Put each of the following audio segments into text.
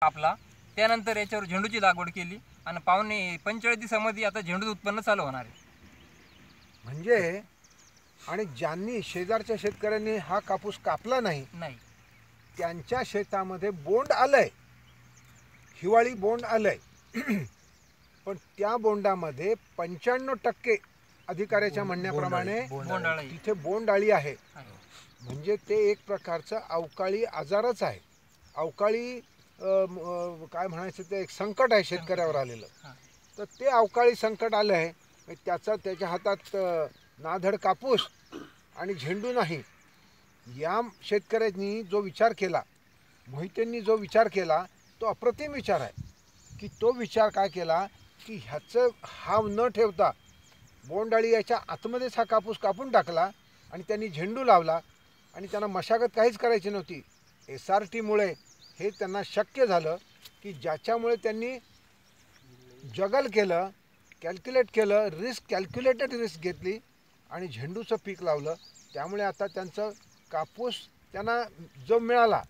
कापला, त्यानंतर याच्यावर झेंडूची लागवड केली आणि पावणे 45 दिवसामध्ये आता झेंडूचं उत्पन्न चालू होणार आहे. म्हणजे आणि ज्यांनी शेजारच्या शेतकऱ्यांनी हा कापूस कापला नाही त्यांच्या शेतामध्ये बोंड आलंय, हिवाळी बोंड आलंय, पण त्या बोंडामध्ये 95% अधिकाऱ्याच्या म्हणण्याप्रमाणे तिथे बोंडअळी आहे. म्हणजे ते एक प्रकारचं अवकाळी आजारच आहे, अवकाळी काय म्हणायचं ते एक संकट आहे शेतकऱ्यावर आलेलं. तर ते अवकाळी संकट आलं आहे, त्याच्या हातात नाधड कापूस आणि झेंडू नाही. या शेतकऱ्यांनी जो विचार केला, मोहितेंनी जो विचार केला तो अप्रतिम विचार आहे. की तो विचार काय केला की ह्याचं हाव न ठेवता बोंडअळी याच्या आतमध्येच हा कापूस कापून टाकला आणि त्यांनी झेंडू लावला आणि त्यांना मशागत काहीच करायची नव्हती. SRTमुळे हे त्यांना शक्य झालं की ज्याच्यामुळे त्यांनी जगल केलं, कॅल्क्युलेट केलं, कॅल्क्युलेटेड रिस्क घेतली आणि झेंडूचं पीक लावलं. त्यामुळे आता त्यांचं कापूस त्यांना जो मिळाला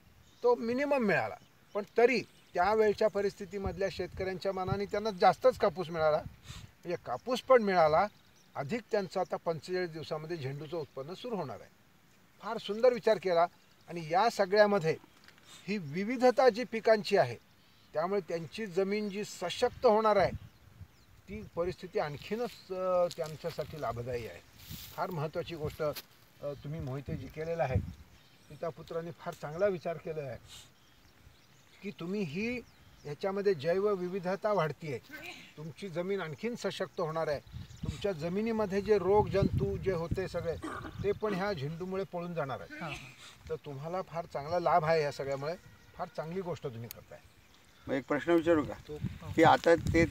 तो मिनिमम मिळाला, पण तरी त्यावेळच्या परिस्थितीमधल्या शेतकऱ्यांच्या मनाने त्यांना जास्तच कापूस मिळाला. म्हणजे कापूस पण मिळाला, अधिक त्यांचं आता 45 दिवसामध्ये झेंडूचं उत्पन्न सुरू होणार आहे. फार सुंदर विचार केला. आणि या सगळ्यामध्ये ही विविधता जी पिकांची आहे त्यामुळे त्यांची जमीन जी सशक्त होणार आहे ती परिस्थिती आणखीनच त्यांच्यासाठी लाभदायी आहे. फार महत्त्वाची गोष्ट तुम्ही मोहितेजी केलेलं आहे. पिता पुत्रांनी फार चांगला विचार केलेला आहे की तुम्ही ही ह्याच्यामध्ये जैवविविधता वाढतीये, तुमची जमीन आणखीन सशक्त होणार आहे. तुमच्या जमिनीमध्ये जे रोग जंतू जे होते सगळे ते पण ह्या झेंडूमुळे पळून जाणार आहेत. तर तुम्हाला फार चांगला लाभ आहे या सगळ्यामुळे. फार चांगली गोष्ट तुम्ही करताय. एक प्रश्न विचारू का की आता ते